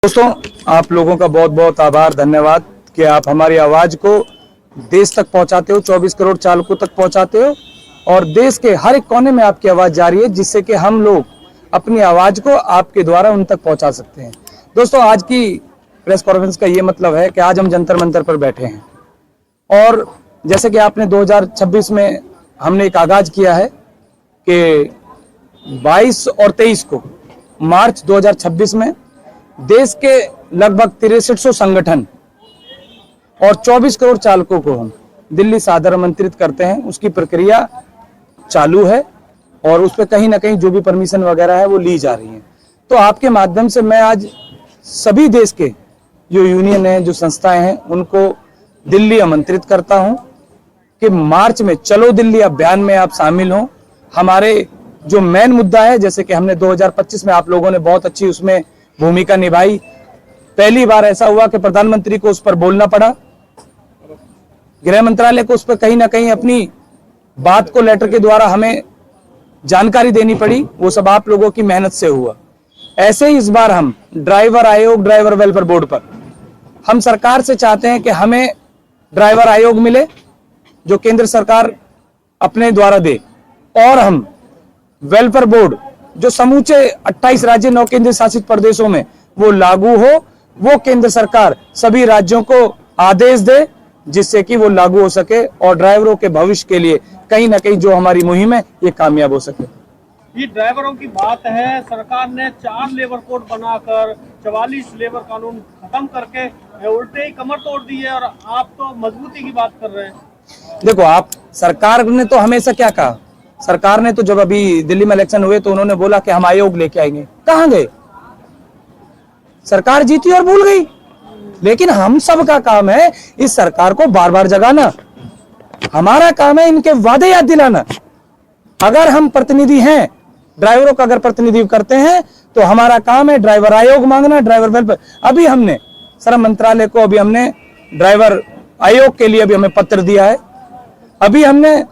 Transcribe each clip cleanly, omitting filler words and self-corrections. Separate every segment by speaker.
Speaker 1: दोस्तों, आप लोगों का बहुत बहुत आभार, धन्यवाद कि आप हमारी आवाज को देश तक पहुंचाते हो, 24 करोड़ चालकों तक पहुंचाते हो और देश के हर एक कोने में आपकी आवाज जा रही है, जिससे कि हम लोग अपनी आवाज को आपके द्वारा उन तक पहुंचा सकते हैं। दोस्तों, आज की प्रेस कॉन्फ्रेंस का ये मतलब है कि आज हम जंतर मंतर पर बैठे हैं और जैसे कि आपने 2026 में हमने एक आगाज किया है कि 22 और 23 को मार्च 2026 में देश के लगभग 6300 संगठन और 24 करोड़ चालकों को हम दिल्ली सादर आमंत्रित करते हैं। उसकी प्रक्रिया चालू है और उस पर कहीं ना कहीं जो भी परमिशन वगैरह है वो ली जा रही है। तो आपके माध्यम से मैं आज सभी देश के जो यूनियन है, जो संस्थाएं हैं, उनको दिल्ली आमंत्रित करता हूं कि मार्च में चलो दिल्ली अभियान में आप शामिल हों। हमारे जो मेन मुद्दा है, जैसे कि हमने 2025 में आप लोगों ने बहुत अच्छी उसमें भूमिका निभाई। पहली बार ऐसा हुआ कि प्रधानमंत्री को उस पर बोलना पड़ा, गृह मंत्रालय को उस पर कहीं ना कहीं अपनी बात को लेटर के द्वारा हमें जानकारी देनी पड़ी। वो सब आप लोगों की मेहनत से हुआ। ऐसे ही इस बार हम ड्राइवर आयोग, ड्राइवर वेलफेयर बोर्ड पर हम सरकार से चाहते हैं कि हमें ड्राइवर आयोग मिले जो केंद्र सरकार अपने द्वारा दे, और हम वेलफेयर बोर्ड जो समूचे 28 राज्य 9 केंद्र शासित प्रदेशों में वो लागू हो, वो केंद्र सरकार सभी राज्यों को आदेश दे जिससे कि वो लागू हो सके और ड्राइवरों के भविष्य के लिए कहीं ना कहीं जो हमारी मुहिम है ये कामयाब हो सके।
Speaker 2: ये ड्राइवरों की बात है, सरकार ने 4 लेबर कोड बनाकर 44 लेबर कानून खत्म करके उल्टे ही कमर तोड़ दी है और आप तो मजबूती की बात कर रहे हैं।
Speaker 1: देखो, आप सरकार ने तो हमेशा क्या कहा, सरकार ने तो जब अभी दिल्ली में इलेक्शन हुए तो उन्होंने बोला कि हम आयोग लेके आएंगे। कहां गए? सरकार जीती और भूल गई। लेकिन हम सब का काम है इस सरकार को बार बार जगाना। हमारा काम है इनके वादे याद दिलाना। अगर हम प्रतिनिधि हैं, ड्राइवरों का अगर प्रतिनिधि करते हैं तो हमारा काम है ड्राइवर आयोग मांगना, ड्राइवर वेलफेयर। अभी हमने श्रम मंत्रालय को अभी हमने ड्राइवर आयोग के लिए अभी हमें पत्र दिया है। अभी हमने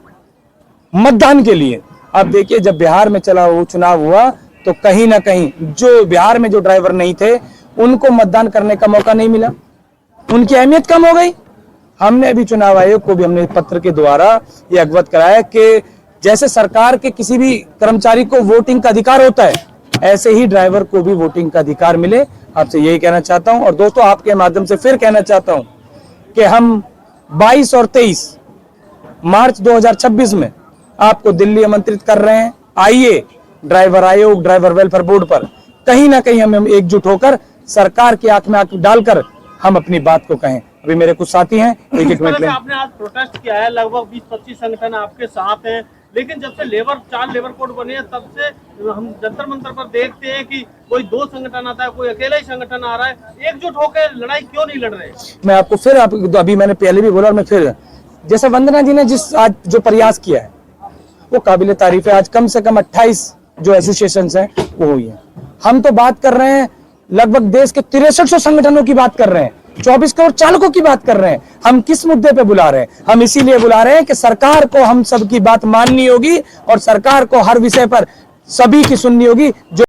Speaker 1: मतदान के लिए, आप देखिए जब बिहार में चला वो चुनाव हुआ तो कहीं ना कहीं जो बिहार में जो ड्राइवर नहीं थे उनको मतदान करने का मौका नहीं मिला, उनकी अहमियत कम हो गई। हमने अभी चुनाव आयोग को भी हमने पत्र के द्वारा ये अवगत कराया कि जैसे सरकार के किसी भी कर्मचारी को वोटिंग का अधिकार होता है, ऐसे ही ड्राइवर को भी वोटिंग का अधिकार मिले। आपसे यही कहना चाहता हूं और दोस्तों आपके माध्यम से फिर कहना चाहता हूं कि हम 22 और 23 मार्च 2026 में आपको दिल्ली आमंत्रित कर रहे हैं। आइए ड्राइवर आयोग, ड्राइवर वेलफेयर बोर्ड पर कहीं ना कहीं हम एकजुट होकर सरकार की आंख में आंख डालकर हम अपनी बात को कहें। अभी मेरे कुछ साथी हैं, एक मिनट।
Speaker 2: आपने आज प्रोटेस्ट किया है, लगभग 20-25 संगठन आपके साथ हैं, लेकिन जब से 4 लेबर कोड बने हैं तब से हम जंतर मंतर पर देखते हैं कि कोई 2 संगठन आता है, कोई अकेला ही संगठन आ रहा है। एकजुट होकर लड़ाई क्यों नहीं लड़ रहे? मैं आपको फिर
Speaker 1: अभी मैंने पहले भी बोला और मैं फिर, जैसे वंदना जी ने जिस आज जो प्रयास किया है वो काबिले तारीफ है। आज कम से कम 28 जो एसोसिएशंस हैं वो हुई है। हम तो बात कर रहे हैं लगभग देश के 6300 संगठनों की बात कर रहे हैं, 24 करोड़ चालकों की बात कर रहे हैं। हम किस मुद्दे पे बुला रहे हैं? हम इसीलिए बुला रहे हैं कि सरकार को हम सबकी बात माननी होगी और सरकार को हर विषय पर सभी की सुननी होगी। जो